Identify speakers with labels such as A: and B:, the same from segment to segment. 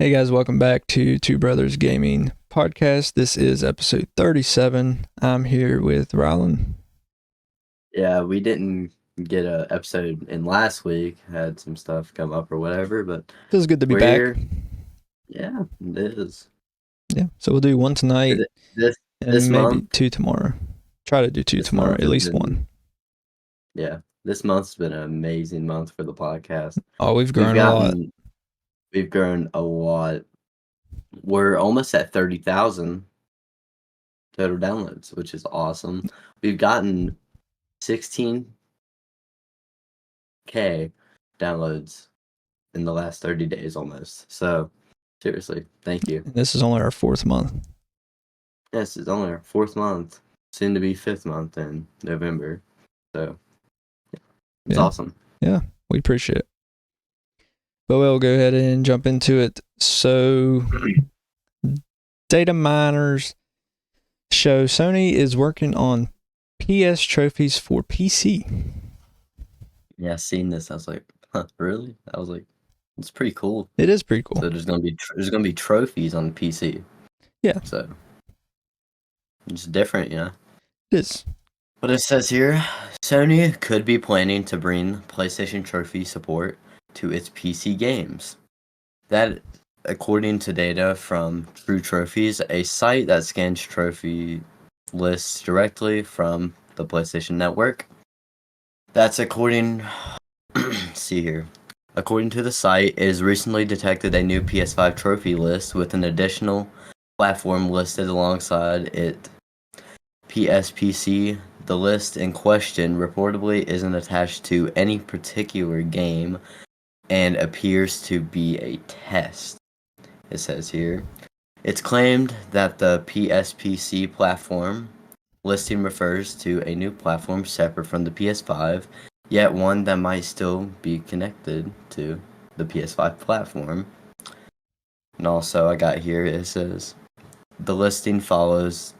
A: Hey guys, welcome back to Two Brothers Gaming Podcast. This is episode 37. I'm here with Rylan.
B: Yeah, we didn't get an episode in last week. Had some stuff come up or whatever, but
A: Feels good to be
B: we're
A: back.
B: here. Yeah, it is.
A: Yeah, so we'll do one tonight
B: This
A: and maybe
B: month,
A: two tomorrow. Try to do two
B: this
A: tomorrow,
B: month
A: at
B: has
A: least
B: been-
A: one.
B: Yeah, this month's been an amazing month for the podcast.
A: Oh, we've grown a lot.
B: We've grown a lot. We're almost at 30,000 total downloads, which is awesome. We've gotten 16K downloads in the last 30 days almost. So, seriously, thank you.
A: This is only our fourth month.
B: Yes, it's only our fourth month, soon to be fifth month in November. So, it's awesome.
A: Yeah, we appreciate it. But we'll go ahead and jump into it. So, data miners show Sony is working on PS trophies for PC.
B: Yeah, seeing this, I was like, huh, really? I was like, it's pretty cool.
A: It is pretty cool.
B: So there's gonna be trophies on PC.
A: Yeah.
B: So it's different, you know.
A: It is.
B: But it says here, Sony could be planning to bring PlayStation trophy support to its PC games. That, according to data from True Trophies, a site that scans trophy lists directly from the PlayStation Network. That's according. See here. According to the site, it has recently detected a new PS5 trophy list with an additional platform listed alongside it. PSPC. The list in question reportedly isn't attached to any particular game and appears to be a test. It says here. It's claimed that the PSPC platform listing refers to a new platform separate from the PS5, yet one that might still be connected to the PS5 platform. And also, I got here, it says, the listing follows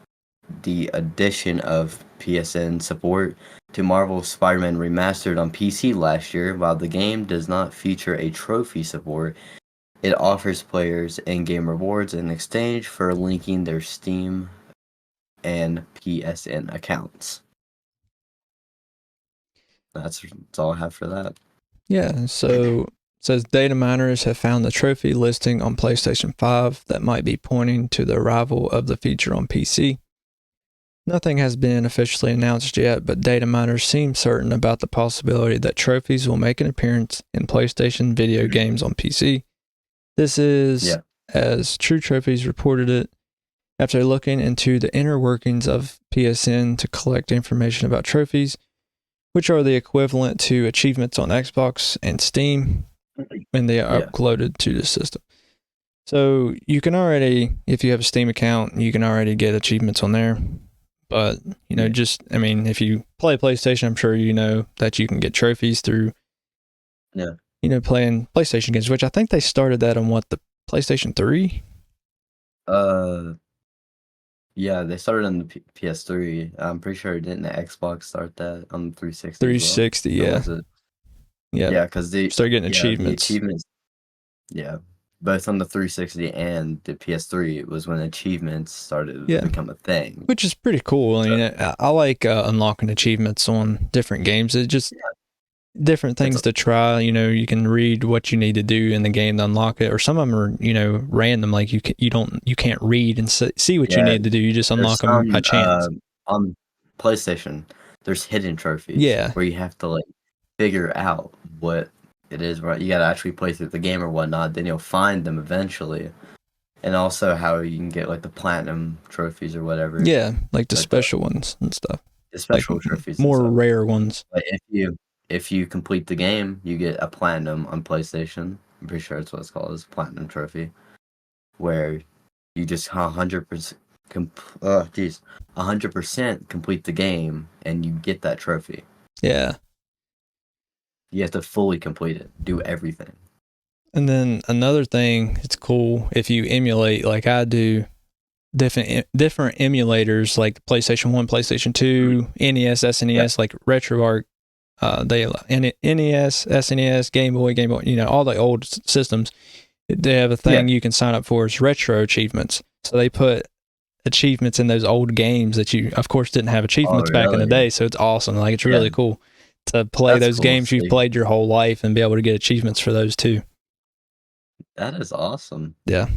B: the addition of PSN support to Marvel's Spider-Man Remastered on PC last year. While the game does not feature a trophy support, it offers players in-game rewards in exchange for linking their Steam and PSN accounts. That's all I have for that.
A: Yeah, so it says data miners have found the trophy listing on PlayStation 5 that might be pointing to the arrival of the feature on PC. Nothing has been officially announced yet, but data miners seem certain about the possibility that trophies will make an appearance in PlayStation video games on PC. This is, as True Trophies reported it, after looking into the inner workings of PSN to collect information about trophies, which are the equivalent to achievements on Xbox and Steam when they are uploaded to the system. So you can already, if you have a Steam account, you can already get achievements on there. But, you know, if you play PlayStation, I'm sure you know that you can get trophies through, playing PlayStation games, which I think they started that on the PlayStation 3?
B: Yeah, they started on the PS3. I'm pretty sure didn't the Xbox start that on the 360?
A: 360, yeah.
B: Yeah, because they
A: started getting achievements.
B: The achievements. Yeah, both on the 360 and the PS3 was when achievements started to become a thing.
A: Which is pretty cool. I mean, I like unlocking achievements on different games. It's just different things to try. You know, you can read what you need to do in the game to unlock it, or some of them are, random. Like you can't read and see what you need to do. You just unlock them by chance.
B: On PlayStation, there's hidden trophies.
A: Yeah,
B: where you have to figure out what it is. Right, you got to actually play through the game or whatnot. Then you'll find them eventually, and also how you can get the platinum trophies or whatever.
A: Yeah, like the special ones and stuff.
B: The special trophies,
A: more rare ones.
B: If you complete the game, you get a platinum on PlayStation. I'm pretty sure that's what it's called, is a platinum trophy, where you just 100% 100% complete the game and you get that trophy.
A: Yeah.
B: You have to fully complete it, do everything.
A: And then another thing, it's cool if you emulate, like I do, different emulators like PlayStation 1, PlayStation 2, NES, SNES, like RetroArch. They NES, SNES, Game Boy, all the old systems. They have a thing you can sign up for is retro achievements. So they put achievements in those old games that you, of course, didn't have achievements back in the day. So it's awesome. Like, it's really cool to play those games you've played your whole life and be able to get achievements for those too.
B: That is awesome.
A: Yeah.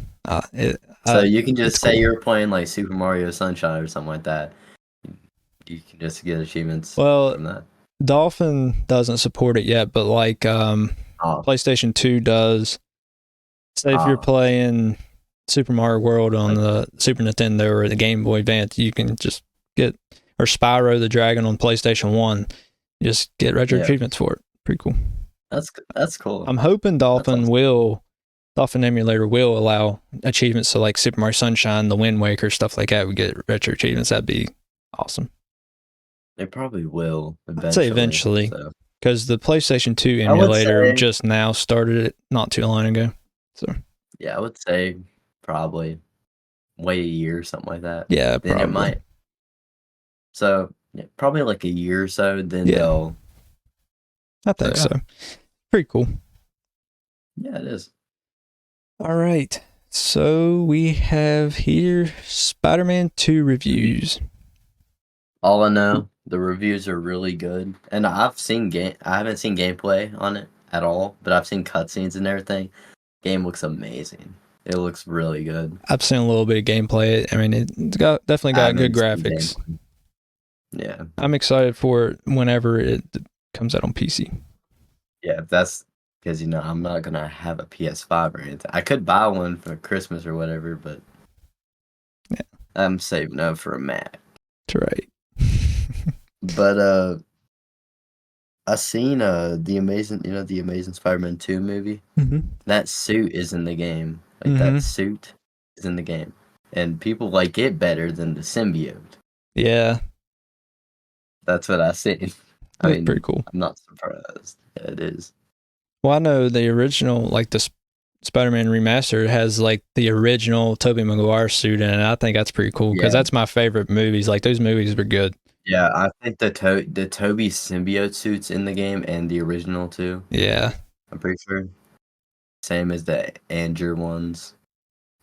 B: So you can just say you're playing like Super Mario Sunshine or something like that. You can just get achievements from that.
A: Dolphin doesn't support it yet, but like PlayStation 2 does. Say if you're playing Super Mario World on the Super Nintendo or the Game Boy Advance, you can just get, or Spyro the Dragon on PlayStation 1, just get retro achievements for it. Pretty cool.
B: That's cool.
A: I'm hoping Dolphin Emulator will allow achievements, so like Super Mario Sunshine, the Wind Waker, stuff like that, we get retro achievements. That'd be awesome.
B: They probably will eventually.
A: I'd say eventually, because the PlayStation 2 emulator just now started it not too long ago. So
B: yeah, I would say probably wait a year or something like that.
A: Yeah,
B: then
A: probably.
B: It might. So probably like a year or so. Then they'll.
A: I think so. Pretty cool.
B: Yeah, it is.
A: All right. So we have here Spider-Man 2 reviews.
B: All I know, the reviews are really good, and I haven't seen gameplay on it at all, but I've seen cutscenes and everything. Game looks amazing. It looks really good.
A: I've seen a little bit of gameplay. I mean, it's definitely got good graphics.
B: Yeah,
A: I'm excited for it whenever it comes out on PC.
B: Yeah, that's because I'm not gonna have a PS5 or anything. I could buy one for Christmas or whatever, but I'm saving up for a Mac.
A: That's right.
B: But I seen the Amazing Spider-Man 2 movie.
A: Mm-hmm.
B: That suit is in the game. Like that suit is in the game, and people like it better than the symbiote.
A: Yeah,
B: that's what I seen.
A: I mean, pretty cool.
B: I'm not surprised. Yeah, it is.
A: Well, I know the original, like the Spider-Man remaster, has like the original Tobey Maguire suit in it. I think that's pretty cool because that's my favorite movies. Like, those movies were good.
B: Yeah, I think the Tobey symbiote suit's in the game and the original too.
A: Yeah,
B: I'm pretty sure. Same as the Andrew ones,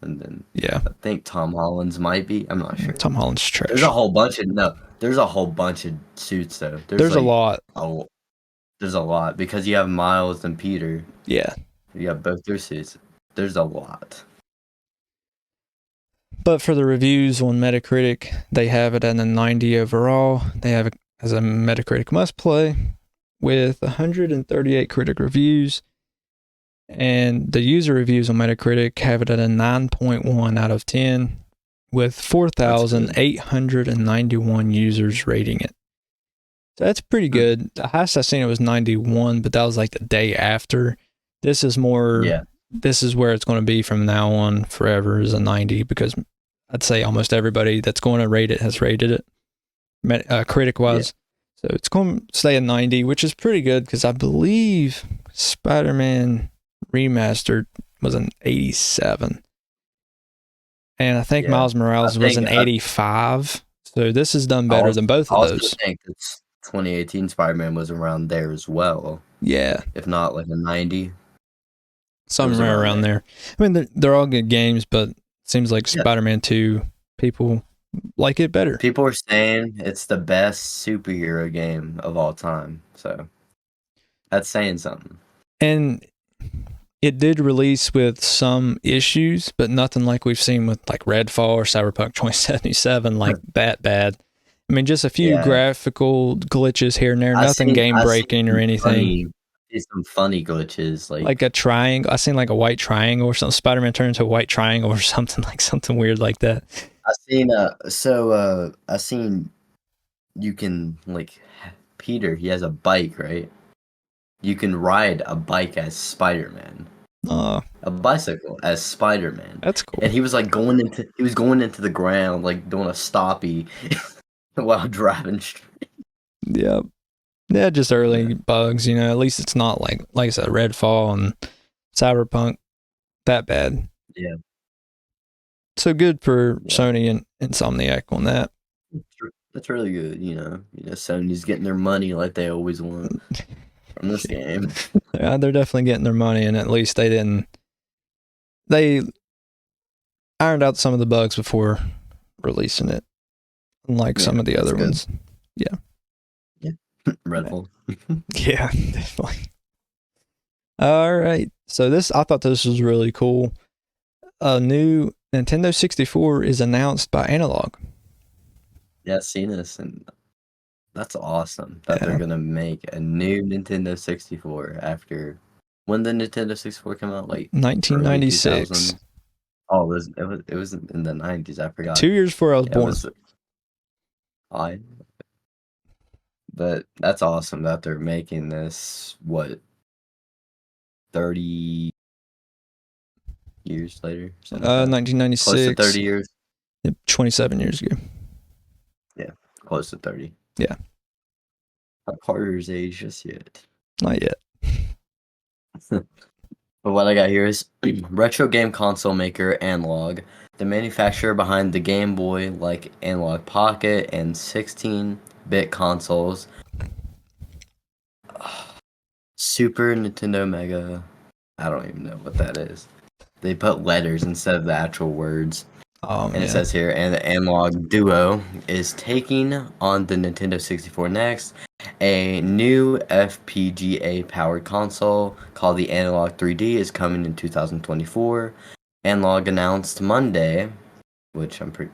B: and then I think Tom Holland's might be. I'm not sure.
A: Tom Holland's trash.
B: There's a whole bunch of suits though.
A: There's like, a lot.
B: There's a lot because you have Miles and Peter.
A: Yeah, you
B: have both their suits. There's a lot.
A: But for the reviews on Metacritic, they have it at a 90 overall. They have it as a Metacritic must play with 138 critic reviews. And the user reviews on Metacritic have it at a 9.1 out of 10 with 4,891 users rating it. So that's pretty good. The highest I've seen it was 91, but that was like the day after. This is more... Yeah. This is where it's going to be from now on forever, is a 90, because I'd say almost everybody that's going to rate it has rated it, critic-wise. So it's going to stay a 90, which is pretty good, because I believe Spider-Man Remastered was an 87. And I think Miles Morales was an 85. So this has done better than both of those.
B: I think it's 2018 Spider-Man was around there as well.
A: Yeah.
B: If not like a 90.
A: Somewhere around there. I mean, they're all good games, but it seems like Spider-Man 2, people like it better.
B: People are saying it's the best superhero game of all time. So that's saying something.
A: And it did release with some issues, but nothing like we've seen with like Redfall or Cyberpunk 2077, like that bad. I mean, just a few graphical glitches here and there, nothing game-breaking or anything.
B: Some funny glitches, like
A: a triangle. I seen like a white triangle or something. Spider-Man turned into a white triangle or something, like something weird like that.
B: I seen you can, like, Peter, he has a bike, right? You can ride a bike as Spider-Man. A bicycle as Spider-Man.
A: That's cool.
B: And he was like going into the ground, like doing a stoppie while driving straight.
A: Yep. Yeah, just early bugs, At least it's not like I said, Redfall and Cyberpunk that bad.
B: Yeah.
A: So good for Sony and Insomniac on that.
B: That's really good, Sony's getting their money like they always want from this game.
A: Yeah, they're definitely getting their money, and at least they didn't they ironed out some of the bugs before releasing it, unlike some of the other ones. Yeah.
B: Redfall.
A: Yeah, definitely. All right. So I thought this was really cool. A new Nintendo 64 is announced by Analogue.
B: Yeah, I've seen this, and that's awesome that they're gonna make a new Nintendo 64 after when the Nintendo 64 came out, like
A: 1996.
B: Oh, it was in the 90s. I forgot.
A: 2 years before I was born.
B: But that's awesome that they're making this. What, 30 years later?
A: 1996.
B: Close to 30 years.
A: 27 years ago.
B: Yeah, close to 30.
A: Yeah.
B: Not Carter's age just yet.
A: Not yet.
B: But what I got here is retro game console maker Analogue, the manufacturer behind the Game Boy, like Analogue Pocket and 16-bit consoles. Super Nintendo Mega. I don't even know what that is. They put letters instead of the actual words. And it says here, and the Analogue Duo is taking on the Nintendo 64 next. A new FPGA-powered console called the Analogue 3D is coming in 2024. Analogue announced Monday, which I'm pretty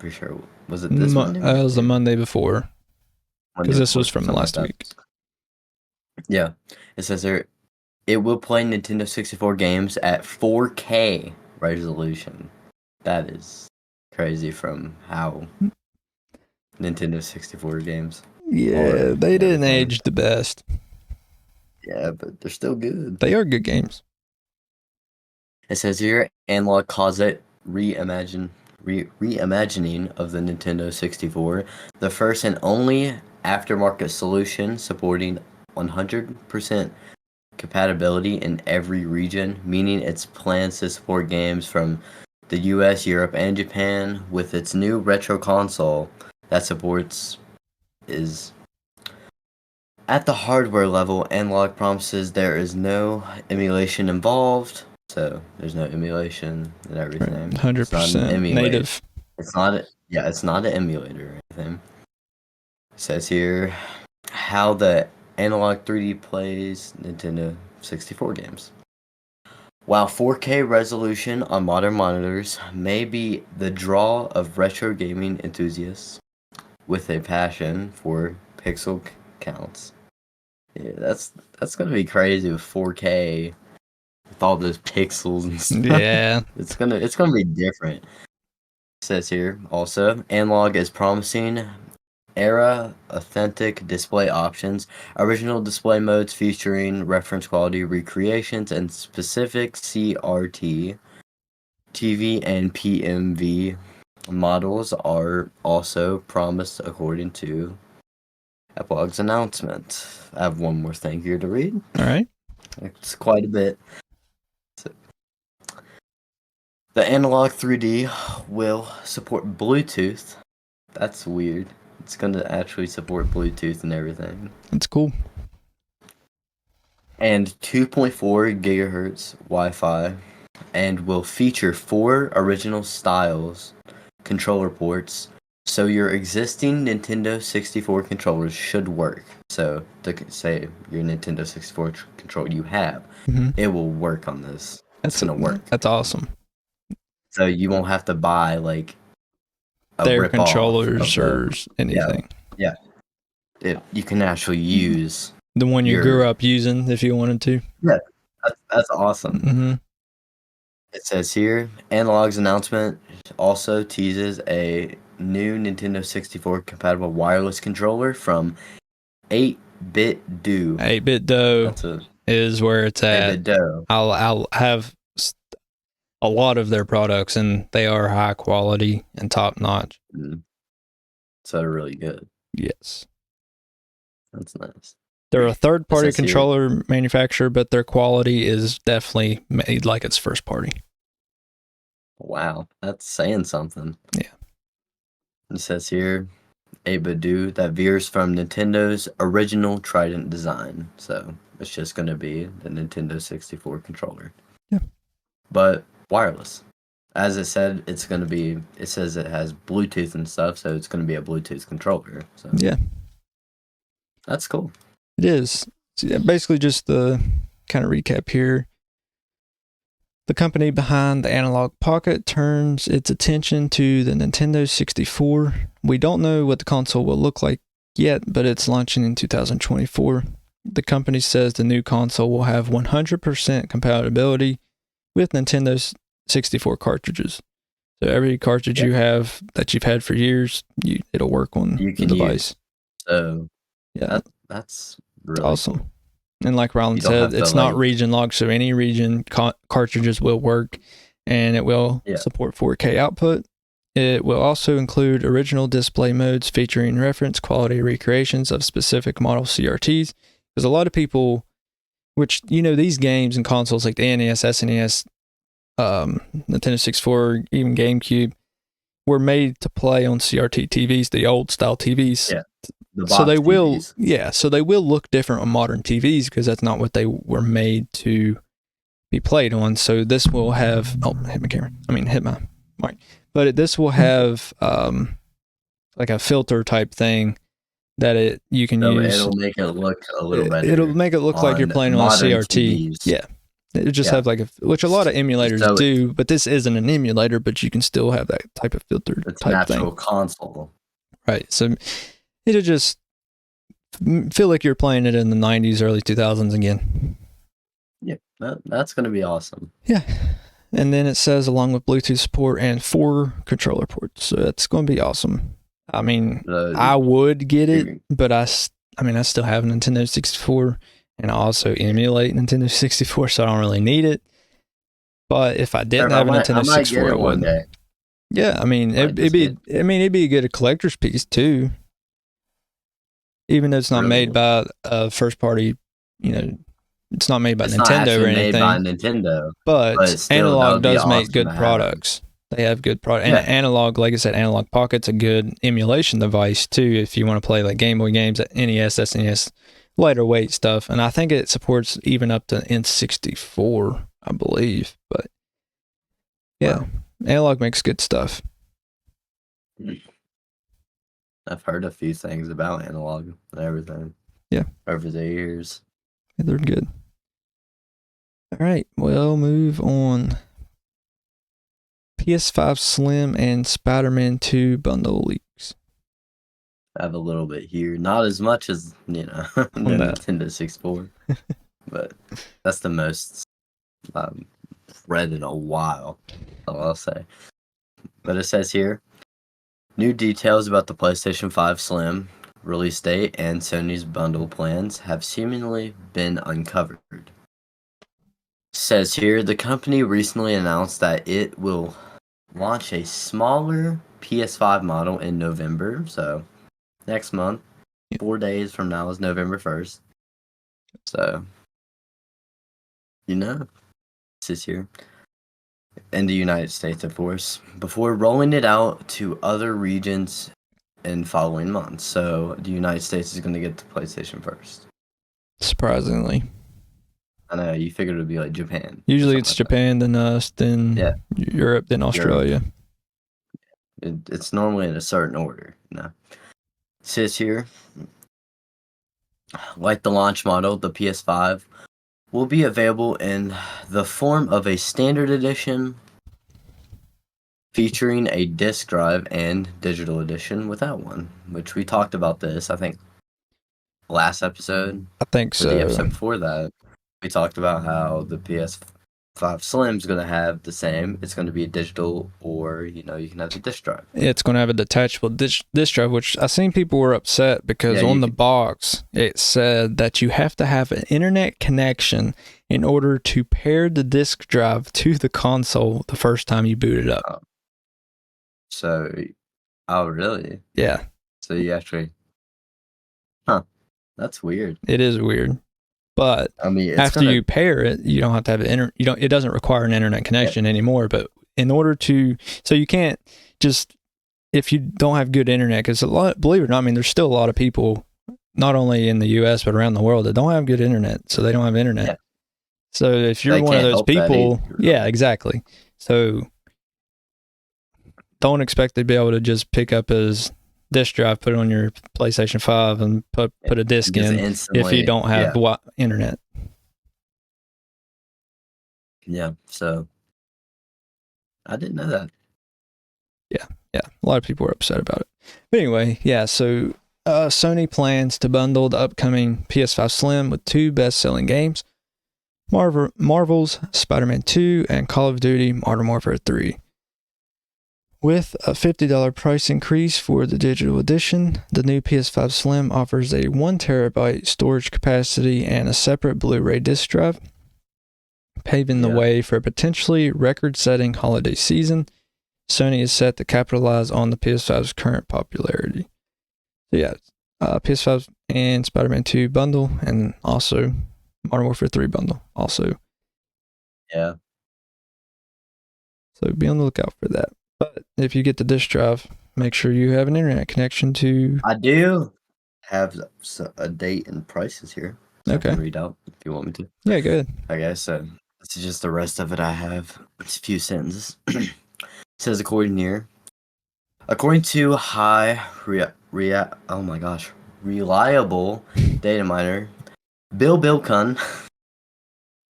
B: sure, was it this Monday?
A: It was the Monday before. Because this was from last week.
B: Yeah. It says here, it will play Nintendo 64 games at 4K resolution. That is crazy from how Nintendo 64 games.
A: Yeah, they didn't age the best.
B: Yeah, but they're still good.
A: They are good games.
B: It says here, Analogue calls it reimagining of the Nintendo 64, the first and only aftermarket solution supporting 100% compatibility in every region, meaning its plans to support games from the US, Europe, and Japan with its new retro console that supports is at the hardware level. Analogue promises there is no emulation involved, so there's no emulation and everything.
A: 100% native.
B: It's not an emulator or anything. It says here how the Analogue 3D plays Nintendo 64 games. While 4K resolution on modern monitors may be the draw of retro gaming enthusiasts with a passion for pixel counts. Yeah, that's gonna be crazy with 4K with all those pixels and stuff.
A: Yeah.
B: It's gonna be different. It says here also, Analogue is promising era authentic display options, original display modes featuring reference quality recreations, and specific CRT, TV, and PMV models are also promised according to Analogue's announcement. I have one more thing here to read.
A: All right.
B: It's quite a bit. The Analogue 3D will support Bluetooth. That's weird. It's going to actually support Bluetooth and everything.
A: That's cool.
B: And 2.4 gigahertz Wi-Fi, and will feature 4 original styles controller ports, so your existing Nintendo 64 controllers should work. So, say your Nintendo 64 controller you have, it will work on this. It's going to work.
A: That's awesome.
B: So you won't have to buy like
A: their controllers or anything.
B: Yeah. You can actually use
A: the one you grew up using if you wanted to.
B: Yeah, that's awesome.
A: Mm-hmm.
B: It says here, Analogue's announcement also teases a new Nintendo 64 compatible wireless controller from 8-Bit Do.
A: 8-Bit Do is where it's at.
B: 8-Bit Do.
A: I'll have a lot of their products, and they are high quality and top notch.
B: So they're really good.
A: Yes.
B: That's nice.
A: They're a third-party controller manufacturer, but their quality is definitely made like it's first party.
B: Wow, that's saying something.
A: Yeah.
B: It says here, 8-Bit Do that veers from Nintendo's original Trident design. So it's just going to be the Nintendo 64 controller.
A: Yeah.
B: But wireless. As it said, it's going to be. It says it has Bluetooth and stuff, so it's going to be a Bluetooth controller. So
A: Yeah,
B: that's cool.
A: it is. So yeah, basically, just the kind of recap here. The company behind the Analog Pocket turns its attention to the Nintendo 64. We don't know what the console will look like yet, but it's launching in 2024. The company says the new console will have 100% compatibility with Nintendo's 64 cartridges. So every cartridge you have that you've had for years, it'll work on the device.
B: So yeah, that's really
A: awesome.
B: Cool.
A: And like Rylan said, it's not region locked, so any region cartridges will work, and it will support 4K output. It will also include original display modes featuring reference quality recreations of specific model CRTs. Because a lot of people, which, these games and consoles like the NES, SNES, Nintendo 64, even GameCube, were made to play on CRT TVs, the old style TVs.
B: Yeah.
A: So they will, so they will look different on modern TVs because that's not what they were made to be played on. So this will have, hit my camera. Hit my mic. But this will have like a filter type thing that you can use.
B: It'll make it look a little better.
A: It'll make it look like you're playing on a CRT.
B: TVs.
A: Yeah. It'll just have which a lot of emulators do, but this isn't an emulator, but you can still have that type of filter
B: it's
A: type
B: an actual
A: thing.
B: console.
A: Right. So it'll just feel like you're playing it in the 90s, early 2000s again.
B: Yeah, that's going to be awesome.
A: Yeah. And then it says along with Bluetooth support and 4 controller ports. So that's going to be awesome. I would get it, but I still have a Nintendo 64, and I also emulate Nintendo 64, so I don't really need it. But if I didn't have a Nintendo 64, I would. Yeah, it'd be a good collector's piece too. Even though it's not made by a first party, it's not made by Nintendo or anything.
B: Made by Nintendo,
A: but still, Analogue does make good products. They have good products. And Analogue, like I said, Analog Pocket's a good emulation device too if you want to play like Game Boy games, NES, SNES, lighter weight stuff. And I think it supports even up to N64, I believe. But yeah, Analogue makes good stuff.
B: I've heard a few things about Analogue and everything.
A: Yeah.
B: Over the years.
A: Yeah, they're good. All right, well, move on. PS5 Slim and Spider-Man 2 bundle leaks.
B: I have a little bit here. Not as much as, the Nintendo 64. But that's the most I've read in a while, I'll say. But it says here, new details about the PlayStation 5 Slim release date and Sony's bundle plans have seemingly been uncovered. Says here, the company recently announced that it will launch a smaller PS5 model in November, so next month. 4 days from now is November 1st. So, this is here. In the United States, of course, before rolling it out to other regions in following months. So the United States is going to get the PlayStation first.
A: Surprisingly.
B: I know, you figured it would be like Japan.
A: Usually it's Japan, then us, then Europe, then Australia.
B: It's normally in a certain order. It says here, like the launch model, the PS5 will be available in the form of a standard edition featuring a disc drive and digital edition without one, which we talked about this, I think, last episode.
A: I think so.
B: The episode before that, we talked about how the PS5 Slim is going to have the same. It's going to be a digital, or, you can have the disc drive.
A: It's going to have a detachable disc drive, which I seen people were upset because on the box, it said that you have to have an internet connection in order to pair the disc drive to the console the first time you boot it up.
B: Oh, really?
A: Yeah.
B: So you actually, that's weird.
A: It is weird. But after you pair it, you don't have to have it doesn't require an internet connection anymore. But in order to, so you can't just, if you don't have good internet, because believe it or not, there's still a lot of people, not only in the US, but around the world that don't have good internet. So they don't have internet. Yeah. So if you're one of those people, exactly. So don't expect to be able to just pick up his disk drive, put it on your PlayStation 5, and put a disc
B: Just
A: in
B: instantly,
A: if you don't have internet.
B: Yeah, so I didn't know that.
A: Yeah, a lot of people were upset about it. But anyway, yeah, so Sony plans to bundle the upcoming PS5 Slim with 2 best-selling games, Marvel's Spider-Man 2 and Call of Duty Modern Warfare 3. With a $50 price increase for the digital edition, the new PS5 Slim offers a 1 terabyte storage capacity and a separate Blu-ray disc drive, paving the way for a potentially record-setting holiday season. Sony is set to capitalize on the PS5's current popularity. So yeah, PS5 and Spider-Man 2 bundle, and also Modern Warfare 3 bundle also.
B: Yeah.
A: So be on the lookout for that. But if you get the disc drive, make sure you have an internet connection to...
B: I do have a date and prices here. So
A: Okay.
B: I can read out if you want me to.
A: Yeah, go ahead.
B: Okay, so this is just the rest of it I have. It's a few sentences. It says according to reliable data miner Bill Bilkun,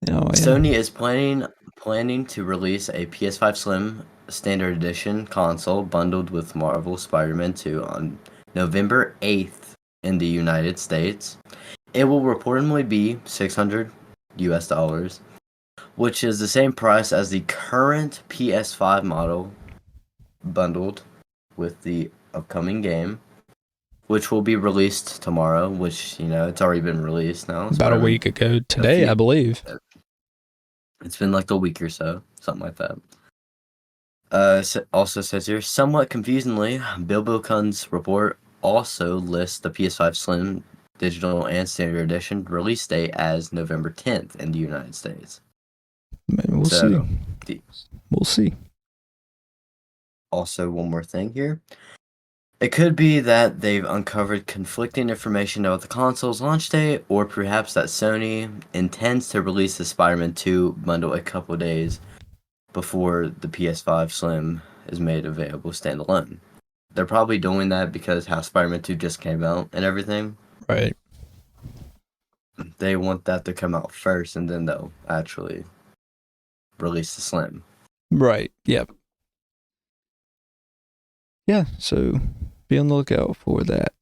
B: Sony is planning to release a PS5 Slim Standard Edition console bundled with Marvel Spider-Man 2 on November 8th in the United States. It will reportedly be $600 US, which is the same price as the current PS5 model bundled with the upcoming game, which will be released tomorrow, which, it's already been released now.
A: About a week ago today, I believe.
B: It's been like a week or so, something like that. Also says here, somewhat confusingly, Bill Bilkun's report also lists the PS5 Slim Digital and Standard Edition release date as November 10th in the United States.
A: We'll see. We'll see.
B: Also, one more thing here. It could be that they've uncovered conflicting information about the console's launch date, or perhaps that Sony intends to release the Spider-Man 2 bundle a couple days before the PS5 Slim is made available standalone. They're probably doing that because how Spider-Man 2 just came out and everything.
A: Right.
B: They want that to come out first, and then they'll actually release the Slim.
A: Right. Yep. Yeah, so be on the lookout for that.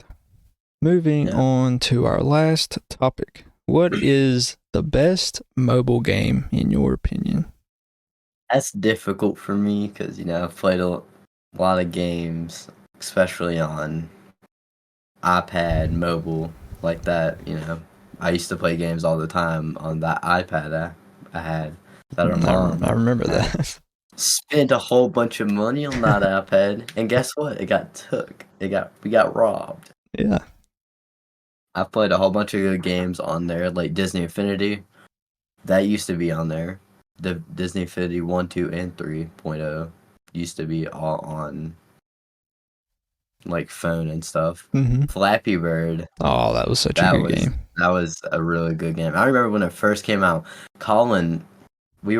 A: Moving on to our last topic. What is the best mobile game in your opinion?
B: That's difficult for me because, I've played a lot of games, especially on iPad, mobile, like that, I used to play games all the time on that iPad I had. That
A: I remember that.
B: Spent a whole bunch of money on that iPad, and guess what? It got took. We got robbed.
A: Yeah.
B: I've played a whole bunch of good games on there, like Disney Infinity. That used to be on there. The Disney Infinity 1, 2, and 3.0 used to be all on like phone and stuff.
A: Mm-hmm.
B: Flappy Bird.
A: Oh, that was such a good game.
B: That was a really good game. I remember when it first came out, Colin, me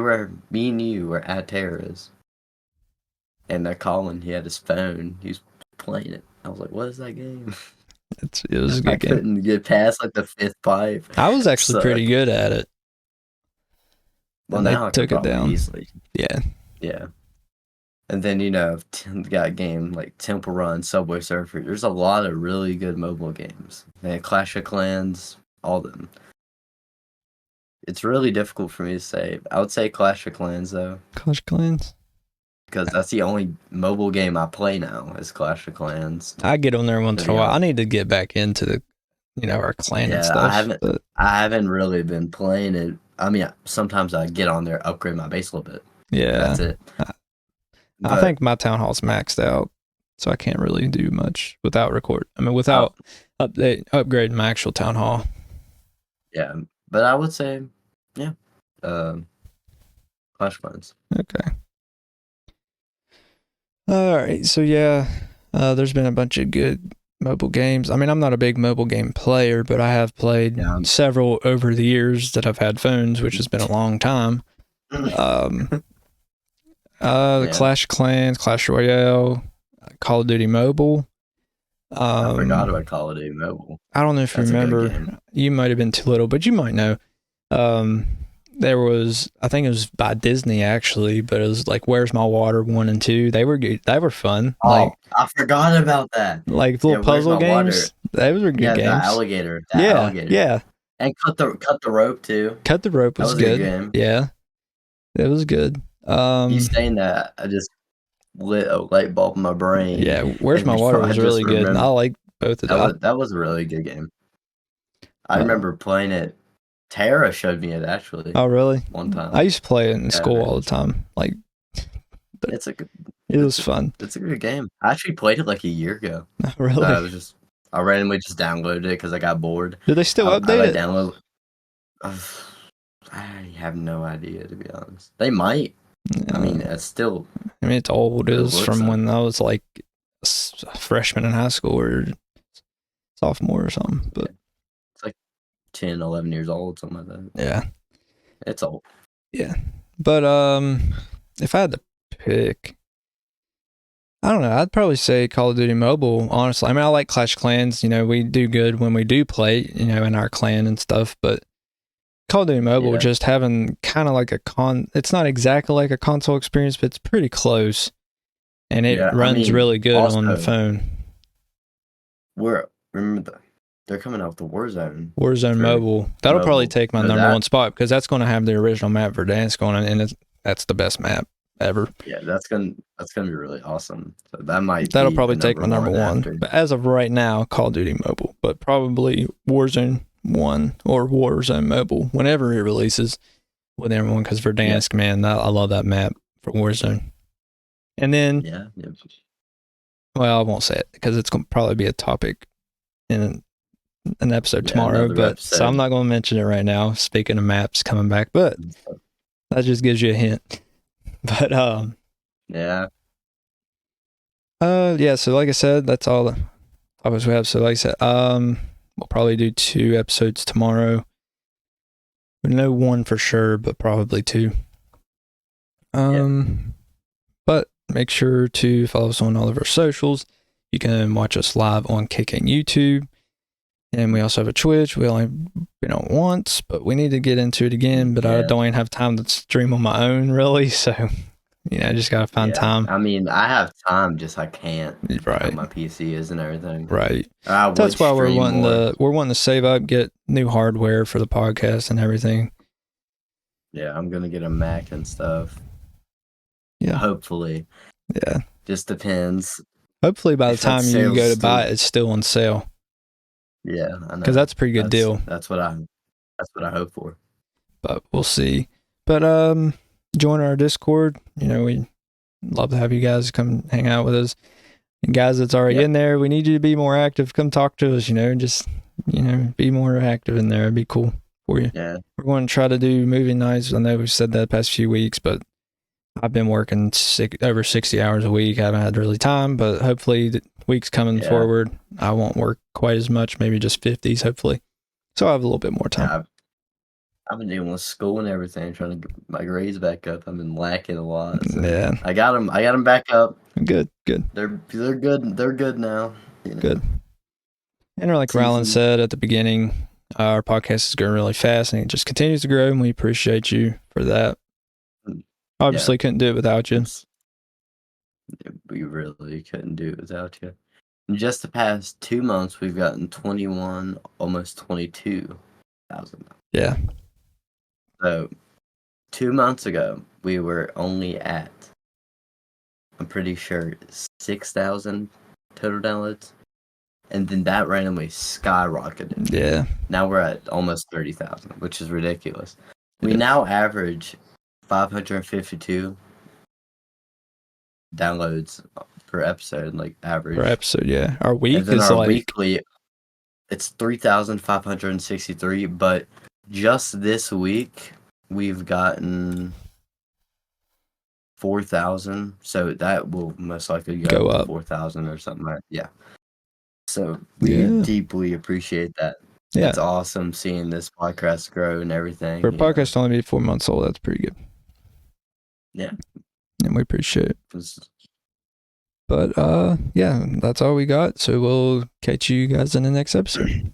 B: and you were at Terra's, and Colin, he had his phone. He was playing it. I was like, what is that game?
A: It was a good game.
B: I couldn't get past like the 5th pipe.
A: I was actually pretty good at it.
B: Well, now I
A: took it down
B: easily.
A: Yeah.
B: And then got a game like Temple Run, Subway Surfer. There's a lot of really good mobile games. And Clash of Clans, all of them. It's really difficult for me to say. I would say Clash of Clans though.
A: Clash of Clans.
B: Because that's the only mobile game I play now is Clash of Clans.
A: I get on there once in a while. I need to get back into the, our clan and stuff.
B: I haven't really been playing it. I mean, sometimes I get on there, upgrade my base a little bit.
A: Yeah.
B: That's it.
A: I think my town hall's maxed out, so I can't really do much without upgrading my actual town hall.
B: Yeah, but I would say, Clash of Clans.
A: Okay. All right, so there's been a bunch of good mobile games. I mean, I'm not a big mobile game player, but I have played several over the years that I've had phones, which has been a long time. The
B: Yeah.
A: Clash of Clans, Clash Royale, Call of Duty Mobile.
B: I forgot about Call of Duty Mobile.
A: I don't know if you
B: That's a good
A: remember.
B: game.
A: You might have been too little, but you might know. There was, I think it was by Disney actually, but it was like Where's My Water 1 and 2. They were good. They were fun.
B: Oh, I forgot about that.
A: Like little
B: Where's
A: puzzle
B: My Water?
A: games. Those were good
B: Yeah,
A: games.
B: the alligator.
A: Yeah.
B: And cut the rope too.
A: Cut the Rope was
B: That was
A: good.
B: a good game.
A: Yeah. It was good.
B: You saying that, I just lit a light bulb in my brain.
A: Yeah, Where's My
B: And
A: Water
B: I
A: was
B: just
A: really good.
B: remembered-
A: I like both of them.
B: That was a really good game. I remember playing it. Tara showed me it actually.
A: Oh, really?
B: One time.
A: I used to play it in
B: Yeah,
A: school
B: man.
A: all the time. Like,
B: It's a good.
A: it was fun.
B: It's a good game. I actually played it like a year ago.
A: Really?
B: I randomly just downloaded it because I got bored.
A: Do they still
B: I
A: update it?
B: download. I have no idea, to be honest. They might. I mean, it's still.
A: I mean, it's old. It was
B: looks
A: from
B: like-
A: when I was like a freshman in high school or sophomore or something. But
B: 10, 11 years old, something like that.
A: yeah.
B: It's old.
A: But if I had to pick, I don't know. I'd probably say Call of Duty Mobile. Honestly, I mean, I like Clash of Clans. You know, we do good when we do play. You know, in our clan and stuff. But Call of Duty Mobile,
B: Yeah.
A: just having kind of like it's not exactly like a console experience, but it's pretty close, and it
B: Yeah, I
A: runs
B: mean,
A: really good on the
B: also-
A: phone.
B: They're coming out with the Warzone.
A: Warzone
B: For
A: Mobile. That'll probably
B: mobile.
A: take my
B: So
A: number
B: that-
A: one spot because that's going to have the original map for Verdansk on it, and that's the best map ever.
B: Yeah, that's gonna be really awesome. So that'll
A: That'll probably take my number one.
B: after.
A: But as of right now, Call of Duty Mobile, but probably Warzone 1 or Warzone Mobile whenever it releases with everyone because Verdansk, man, I love that map for Warzone. And then,
B: Yeah.
A: well, I won't say it because it's going to probably be a topic in an episode
B: Yeah,
A: tomorrow,
B: another
A: but so
B: episode.
A: I'm not going to mention it right now. Speaking of maps coming back, but that just gives you a hint. But
B: Yeah.
A: yeah, so like I said, that's all the topics we have. So like I said, we'll probably do 2 episodes tomorrow. We know 1 for sure, but probably 2. But make sure to follow us on all of our socials. You can watch us live on Kick and YouTube. And we also have a Twitch. We only been on once, but we need to get into it again. But I
B: Yeah.
A: don't even have time to stream on my own, really. So, you know, I just got to find
B: Yeah.
A: time.
B: I mean, I have time, just I can't.
A: Right.
B: How my PC is and everything.
A: Right.
B: I would
A: That's why we're
B: stream
A: wanting
B: more.
A: we're wanting to save up, get new hardware for the podcast and everything.
B: Yeah, I'm gonna get a Mac and stuff.
A: Yeah.
B: Hopefully.
A: Yeah.
B: Just depends.
A: Hopefully by the
B: If that
A: time you
B: sale's
A: go to
B: still-
A: buy it, it's still on sale
B: Yeah, I know.
A: because that's a pretty good deal.
B: That's what I hope for.
A: But we'll see. But join our Discord. You know, we love to have you guys come hang out with us. And guys that's already
B: Yep.
A: in there, we need you to be more active. Come talk to us, you know, just, you know, be more active in there. It'd be cool for you.
B: Yeah.
A: We're going to try to do movie nights. I know we've said that the past few weeks, but I've been working over 60 hours a week. I haven't had really time, but hopefully the weeks coming
B: Yeah.
A: forward, I won't work quite as much, maybe just 50s, hopefully. So I have a little bit more time.
B: Yeah, I've been dealing with school and everything, trying to get my grades back up. I've been lacking a lot. So
A: Yeah.
B: I got them back up.
A: Good.
B: They're good. They're good now. You know?
A: Good. And like Rylan
B: Season-
A: said at the beginning, our podcast is growing really fast and it just continues to grow, and we appreciate you for that. Obviously, couldn't do it without you.
B: We really couldn't do it without you. In just the past 2 months, we've gotten 21, almost 22,000.
A: Yeah.
B: So 2 months ago, we were only at, I'm pretty sure, 6,000 total downloads. And then that randomly skyrocketed.
A: Yeah.
B: Now we're at almost 30,000, which is ridiculous. We now average 552 downloads per episode, like average.
A: Per episode, yeah. Our week
B: And then
A: is
B: our
A: like
B: weekly, it's 3,563. But just this week, we've gotten 4,000. So that will most likely
A: Go up.
B: 4,000 or something like that. Yeah. So we
A: Yeah.
B: deeply appreciate that.
A: Yeah.
B: It's awesome seeing this podcast grow and everything.
A: For a
B: you know.
A: podcast to only be 4 months old, that's pretty good.
B: Yeah.
A: and we appreciate it. But yeah, that's all we got. So we'll catch you guys in the next episode.